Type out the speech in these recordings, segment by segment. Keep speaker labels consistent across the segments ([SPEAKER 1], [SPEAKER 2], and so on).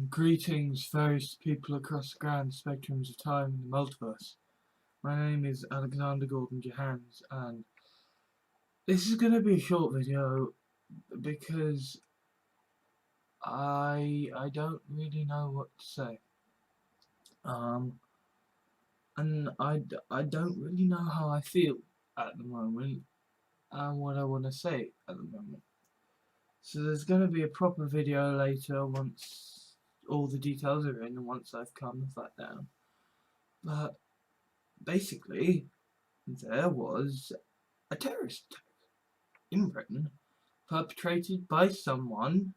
[SPEAKER 1] Greetings, various people across the grand spectrums of time in the multiverse. My name is Alexander Gordon Jahans, and this is going to be a short video because I don't really know what to say. And I don't really know how I feel at the moment and what I want to say at the moment. So there's going to be a proper video later once all the details are in and once I've calmed that down. But basically, there was a terrorist attack in Britain perpetrated by someone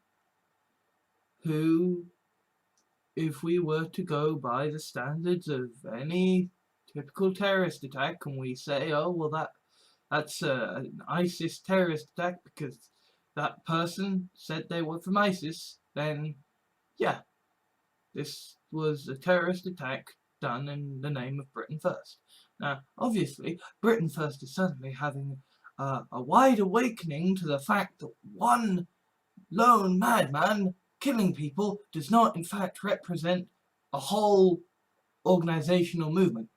[SPEAKER 1] who, if we were to go by the standards of any typical terrorist attack, and we say, oh, well, that's an ISIS terrorist attack because that person said they were from ISIS, then, yeah, this was a terrorist attack done in the name of Britain First. Now, obviously, Britain First is suddenly having a wide awakening to the fact that one lone madman killing people does not, in fact, represent a whole organizational movement.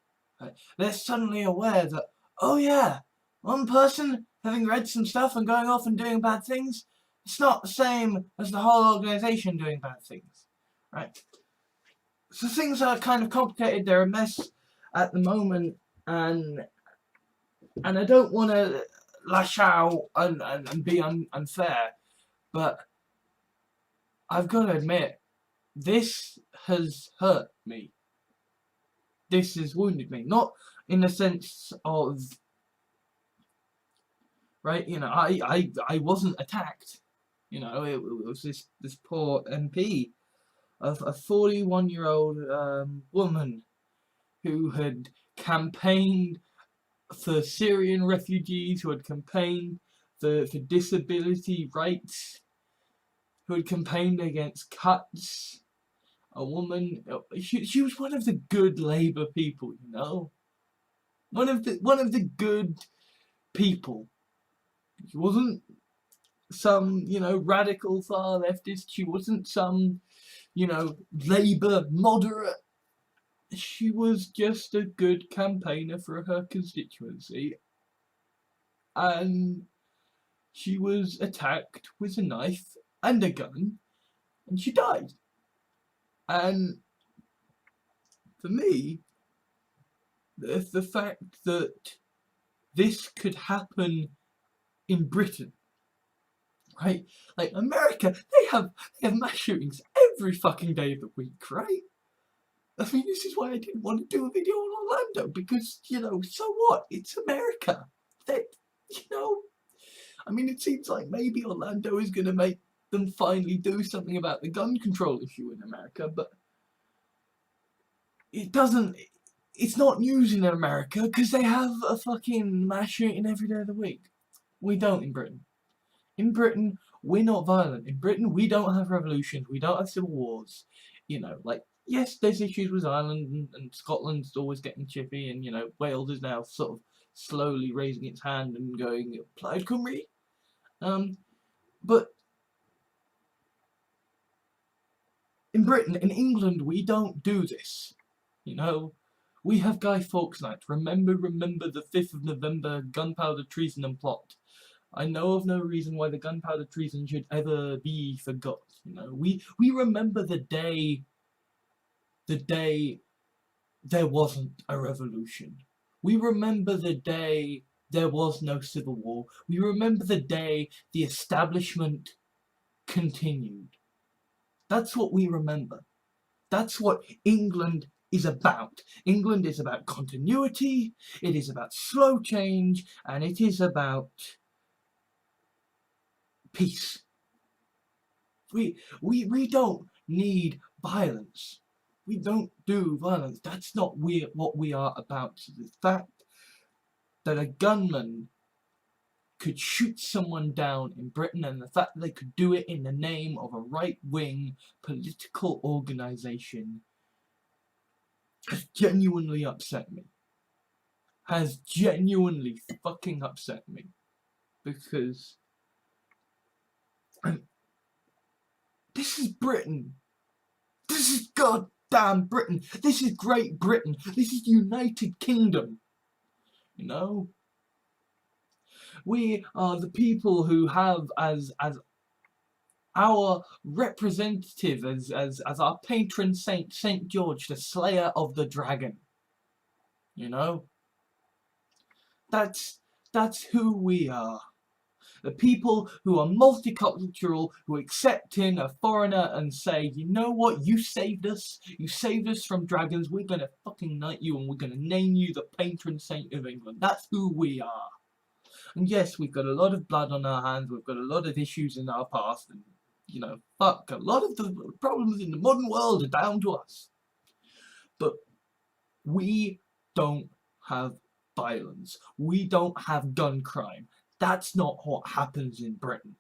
[SPEAKER 1] They're suddenly aware that, oh yeah, one person having read some stuff and going off and doing bad things, it's not the same as the whole organization doing bad things, right? So things are kind of complicated, they're a mess at the moment, and I don't want to lash out and be unfair, but I've got to admit, this has hurt me. This has wounded me. Not in the sense of, right, you know, I wasn't attacked. You know, it was this poor MP of a 41-year-old woman who had campaigned for Syrian refugees, who had campaigned for disability rights, who had campaigned against cuts. A woman, she was one of the good Labour people, you know, one of the good people. She wasn't some, you know, radical far leftist. She wasn't some, you know, Labour moderate. She was just a good campaigner for her constituency, and she was attacked with a knife and a gun, and she died. And for me, the fact that this could happen in Britain, right? Like America, they have mass shootings every fucking day of the week, right? I mean, this is why I didn't want to do a video on Orlando, because, you know, so what? It's America. That, you know, I mean, it seems like maybe Orlando is going to make them finally do something about the gun control issue in America, but it doesn't. It's not news in America because they have a fucking mass shooting every day of the week. We don't in Britain. In Britain, we're not violent. In Britain, we don't have revolutions. We don't have civil wars. You know, like, yes, there's issues with Ireland and Scotland's always getting chippy, and, you know, Wales is now sort of slowly raising its hand and going, Plaid Cymru. But in Britain, in England, we don't do this. You know, we have Guy Fawkes Night. Remember the 5th of November, gunpowder treason and plot. I know of no reason why the gunpowder treason should ever be forgot. You know, we remember the day there wasn't a revolution. We remember the day there was no civil war. We remember the day the establishment continued. That's what we remember. That's what England is about. England is about continuity, it is about slow change, and it is about peace. We don't need violence. We don't do violence. That's not what we are about. The fact that a gunman could shoot someone down in Britain, and the fact that they could do it in the name of a right-wing political organisation, has genuinely upset me. Has genuinely fucking upset me. Because this is Britain. This is goddamn Britain. This is Great Britain. This is United Kingdom. You know? We are the people who have as our representative, as our patron saint, St. George, the slayer of the dragon. You know? That's who we are. The people who are multicultural, who accept in a foreigner and say, you know what, you saved us from dragons, we're gonna fucking knight you and we're gonna name you the patron saint of England. That's who we are. And yes, we've got a lot of blood on our hands, we've got a lot of issues in our past, and, you know, fuck, a lot of the problems in the modern world are down to us. But we don't have violence. We don't have gun crime. That's not what happens in Britain.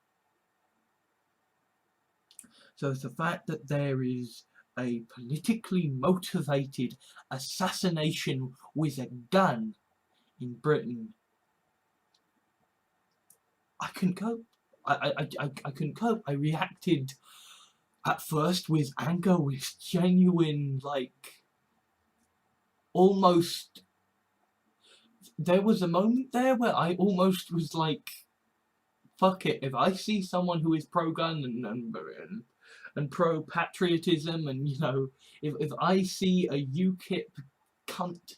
[SPEAKER 1] So it's the fact that there is a politically motivated assassination with a gun in Britain, I couldn't cope. I couldn't cope. I reacted at first with anger, with genuine, like, almost... There was a moment there where I almost was like, fuck it, if I see someone who is pro-gun and pro-patriotism, and, you know, if I see a UKIP cunt,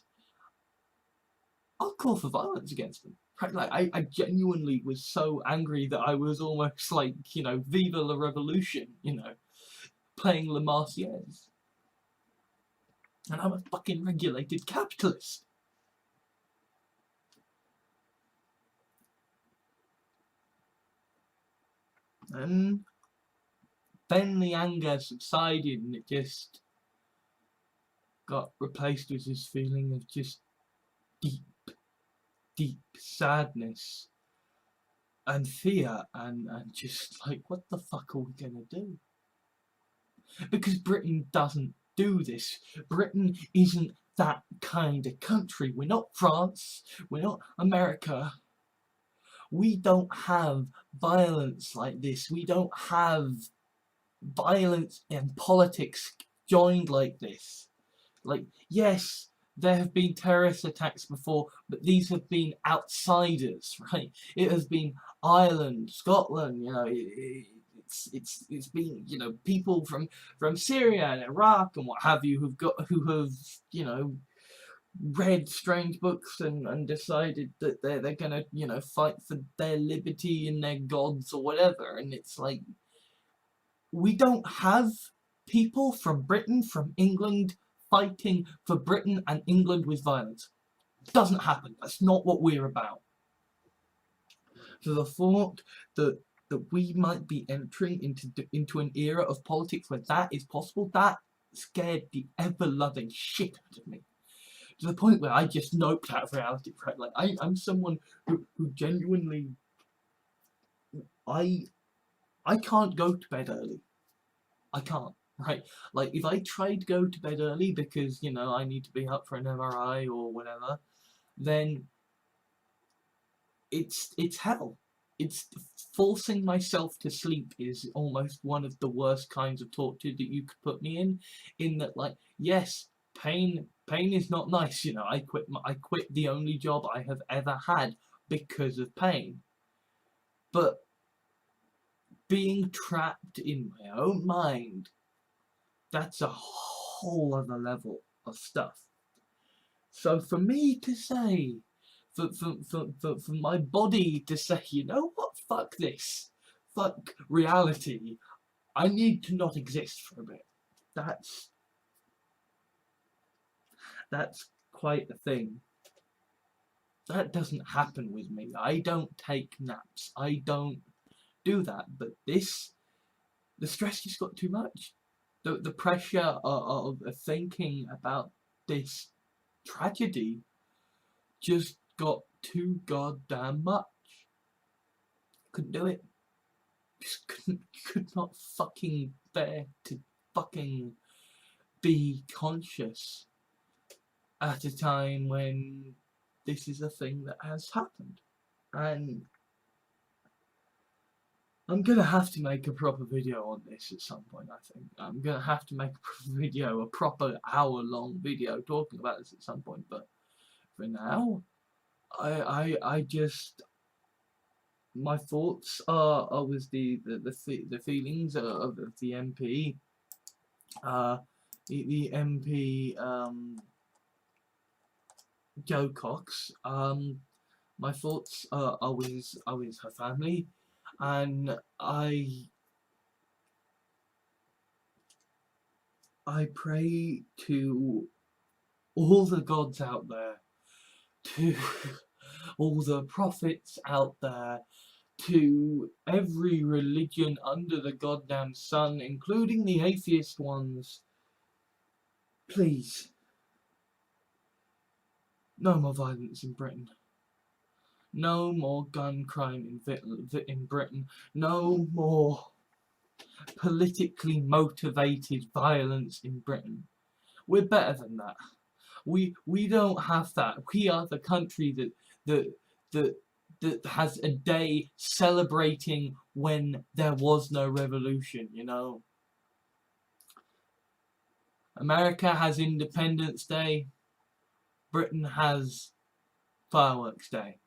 [SPEAKER 1] I'll call for violence against them. Right? Like, I genuinely was so angry that I was almost like, you know, Viva la Revolution, you know, playing La Marseillaise. And I'm a fucking regulated capitalist. And then the anger subsided and it just got replaced with this feeling of just deep sadness and fear and just like, what the fuck are we gonna do? Because Britain doesn't do this. Britain isn't that kind of country. We're not France, we're not America. We don't have violence like this. We don't have violence and politics joined like this. Like, yes, there have been terrorist attacks before, but these have been outsiders, right? It has been Ireland, Scotland, you know, it's been, you know, people from Syria and Iraq and what have you who have, you know, read strange books and decided that they're gonna, you know, fight for their liberty and their gods or whatever. And it's like, we don't have people from Britain, from England, fighting for Britain and England with violence. Doesn't happen. That's not what we're about. So the thought that we might be entering into an era of politics where that is possible, that scared the ever-loving shit out of me. To the point where I just noped out of reality, right? Like, I'm someone who genuinely... I can't go to bed early. I can't, right? Like, if I try to go to bed early because, you know, I need to be up for an MRI or whatever, then it's hell. It's forcing myself to sleep is almost one of the worst kinds of torture that you could put me in that, like, yes, pain is not nice, you know. I quit the only job I have ever had because of pain. But being trapped in my own mind, that's a whole other level of stuff. So for me to say, for my body to say, you know what, fuck this, fuck reality, I need to not exist for a bit. That's quite a thing. That doesn't happen with me. I don't take naps. I don't do that. But the stress just got too much. The pressure of thinking about this tragedy just got too goddamn much. Couldn't do it. Just could not fucking bear to fucking be conscious at a time when this is a thing that has happened. And I'm gonna have to make a proper video on this at some point, I think. I'm gonna have to make a proper video, a proper hour-long video talking about this at some point, but for now, I just, my thoughts are with the feelings of the MP, the MP, Jo Cox. My thoughts are with her family, and I pray to all the gods out there, to all the prophets out there, to every religion under the goddamn sun, including the atheist ones. Please, no more violence in Britain. No more gun crime in Britain. No more politically motivated violence in Britain. We're better than that. We don't have that. We are the country that has a day celebrating when there was no revolution, you know. America has Independence Day. Britain has Fireworks Day.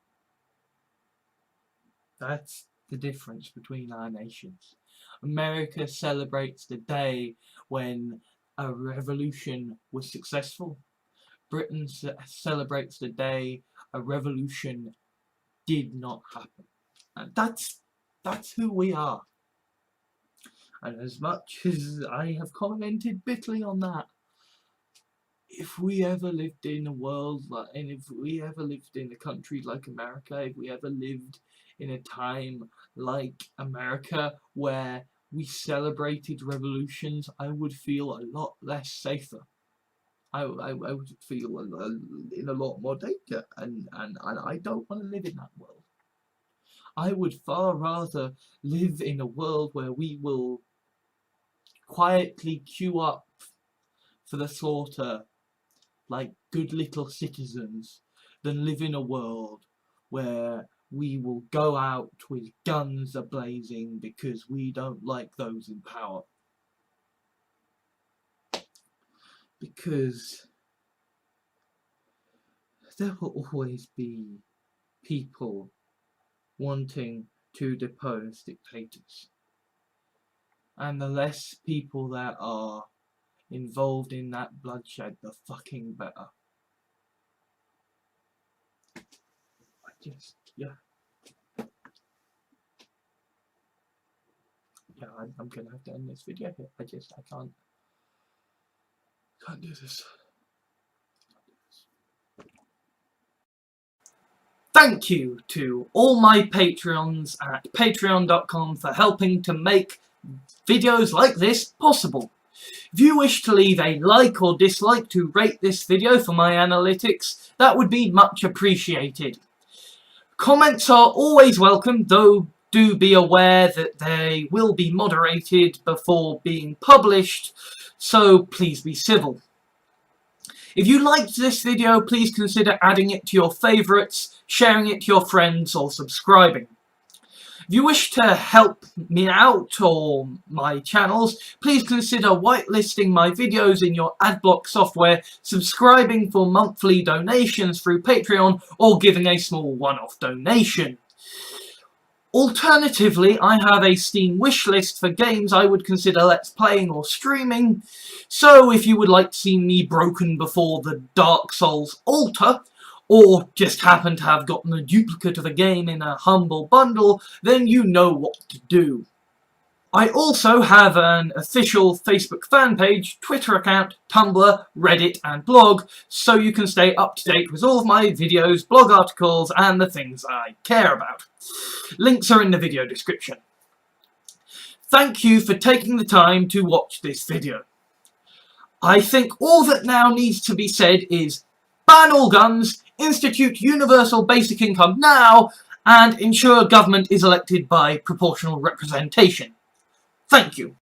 [SPEAKER 1] That's the difference between our nations. America celebrates the day when a revolution was successful. Britain celebrates the day a revolution did not happen. And that's who we are. And as much as I have commented bitterly on that, if we ever lived in a world like, and if we ever lived in a country like America, if we ever lived in a time like America where we celebrated revolutions, I would feel a lot less safer. I would feel in a lot more danger, and I don't want to live in that world. I would far rather live in a world where we will quietly queue up for the slaughter like good little citizens than live in a world where we will go out with guns a-blazing because we don't like those in power. Because there will always be people wanting to depose dictators. And the less people that are involved in that bloodshed, the fucking better. I'm gonna have to end this video here. I can't do this. Thank you to all my Patreons at patreon.com for helping to make videos like this possible. If you wish to leave a like or dislike to rate this video for my analytics, that would be much appreciated. Comments are always welcome, though do be aware that they will be moderated before being published, so please be civil. If you liked this video, please consider adding it to your favourites, sharing it to your friends, or subscribing. If you wish to help me out or my channels, please consider whitelisting my videos in your adblock software, subscribing for monthly donations through Patreon, or giving a small one-off donation. Alternatively, I have a Steam wishlist for games I would consider let's playing or streaming, so if you would like to see me broken before the Dark Souls altar, or just happen to have gotten a duplicate of a game in a humble bundle, then you know what to do. I also have an official Facebook fan page, Twitter account, Tumblr, Reddit and blog, so you can stay up to date with all of my videos, blog articles and the things I care about. Links are in the video description. Thank you for taking the time to watch this video. I think all that now needs to be said is ban all guns, institute universal basic income now, and ensure government is elected by proportional representation. Thank you.